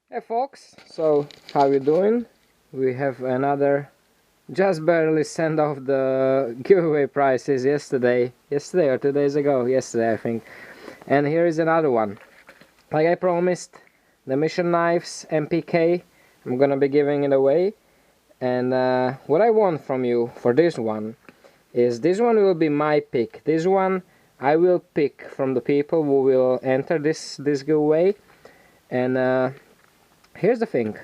Hey folks, so how you doing? We have another, just barely sent off the giveaway prizes yesterday or 2 days ago, yesterday I think. And here is another one. Like I promised, the Mission Knives MPK, I'm gonna be giving it away. And what I want from you for this one is, this one will be my pick. This one I will pick from the people who will enter this giveaway. And here's the thing.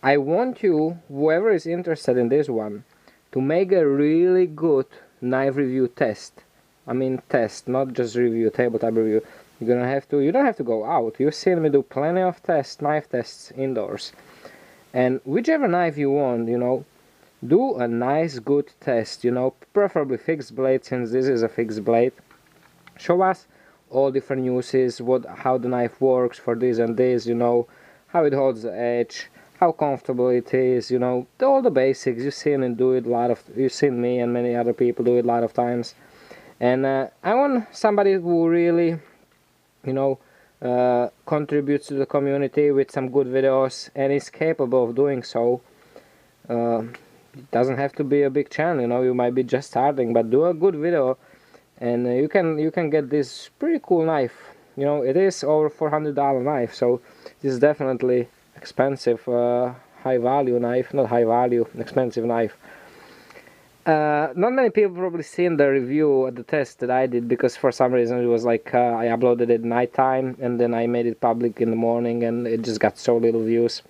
I want you, whoever is interested in this one, to make a really good knife review test. I mean test, not just review, tabletop review. You don't have to go out. You've seen me do plenty of knife tests indoors. And whichever knife you want, do a nice good test, preferably fixed blade, since this is a fixed blade. Show us all different uses, how the knife works for this and this, how it holds the edge, how comfortable it is, all the basics. You've seen you've seen me and many other people do it a lot of times. And I want somebody who really, contributes to the community with some good videos and is capable of doing so. It doesn't have to be a big channel, you might be just starting, but do a good video and you can get this pretty cool knife. It is over $400 knife, so this is definitely expensive, high value knife, not high value, expensive knife. Not many people probably seen the review at the test that I did, because for some reason it was like I uploaded it nighttime and then I made it public in the morning, and it just got so little views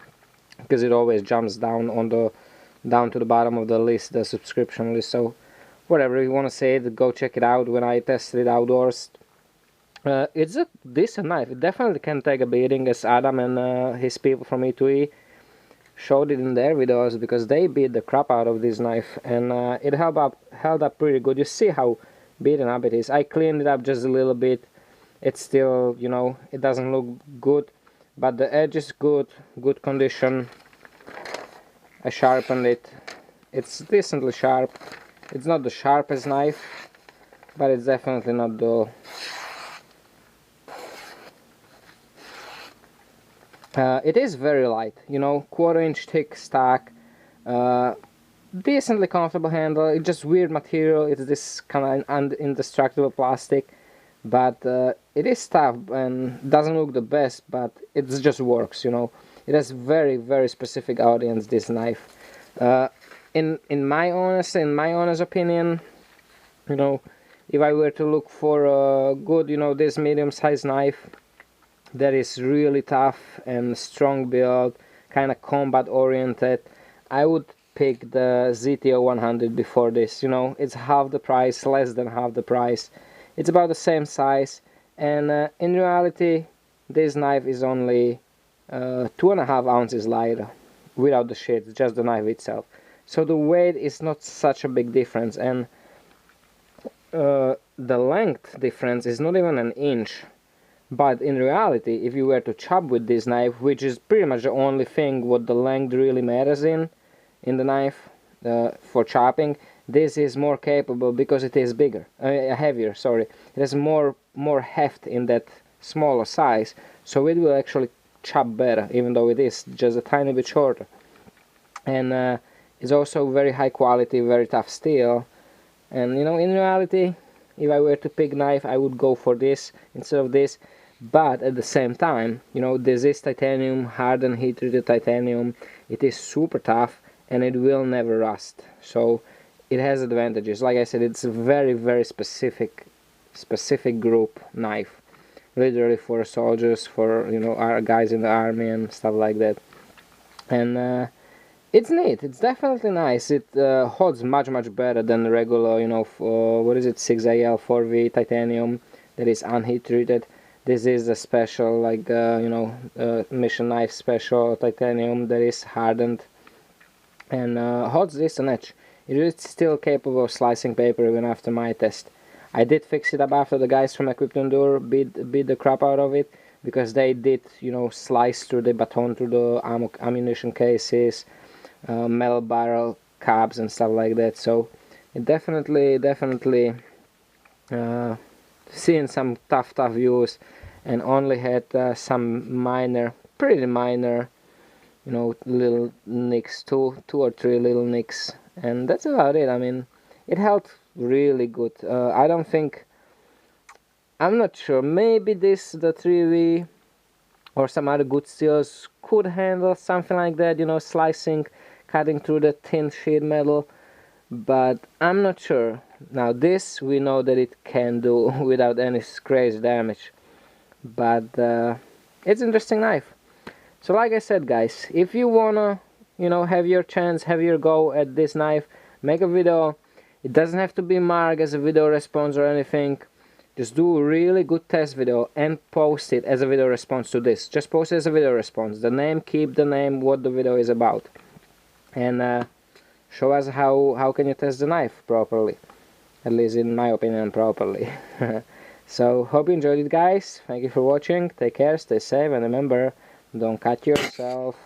because it always jumps down to the bottom of the list, the subscription list. So whatever you want to say it, go check it out when I tested it outdoors. It's a decent knife. It definitely can take a beating, as Adam and his people from E2E showed it in their videos, because they beat the crap out of this knife, and it held up pretty good. You see how beaten up it is. I cleaned it up just a little bit. It's still, it doesn't look good, but the edge is good condition. I sharpened it. It's decently sharp. It's not the sharpest knife, but it's definitely not dull. It is very light, 1/4 inch thick stock, decently comfortable handle. It's just weird material. It's this kind of indestructible plastic, but it is tough and doesn't look the best, but it just works. It has very, very specific audience, this knife. In my honest opinion, if I were to look for a good, this medium-sized knife that is really tough and strong build, kind of combat oriented, I would pick the ZTO 100 before this. It's half the price, less than half the price. It's about the same size, and in reality this knife is only 2.5 ounces lighter without the sheath, just the knife itself. So the weight is not such a big difference, and the length difference is not even an inch. But in reality, if you were to chop with this knife, which is pretty much the only thing what the length really matters in the knife for chopping, this is more capable because it is bigger, heavier. Sorry, it has more heft in that smaller size, so it will actually chop better, even though it is just a tiny bit shorter. And it's also very high quality, very tough steel. And in reality, if I were to pick knife, I would go for this instead of this. But at the same time, this is titanium, hardened heat-treated titanium. It is super tough and it will never rust. So it has advantages. Like I said, it's a very, very specific group knife. Literally for soldiers, for our guys in the army and stuff like that. And it's neat. It's definitely nice. It holds much better than the regular, what is it, 6AL 4V titanium that is unheat treated. This is a special, like Mission Knife special titanium that is hardened and holds this an edge. It is still capable of slicing paper even after my test. I did fix it up after the guys from Equipped to Endure beat the crap out of it, because they did, slice through the baton, through the ammunition cases, metal barrel cabs and stuff like that. So it definitely seen some tough use, and only had some minor pretty minor, you know, little nicks, two or three little nicks, and that's about it. I mean, it held really good. I don't think, I'm not sure, maybe the 3V or some other good steels could handle something like that, you know, slicing, cutting through the thin sheet metal, but I'm not sure. Now this we know that it can do without any crazy damage, but it's an interesting knife. So like I said, guys, if you wanna, you know, have your chance, have your go at this knife, make a video. It doesn't have to be marked as a video response or anything. Just do a really good test video and post it as a video response to this. Just post it as a video response. The name, keep the name, what the video is about, and show us how can you test the knife properly. At least in my opinion, properly. So hope you enjoyed it, guys. Thank you for watching. Take care, stay safe, and remember, don't cut yourself.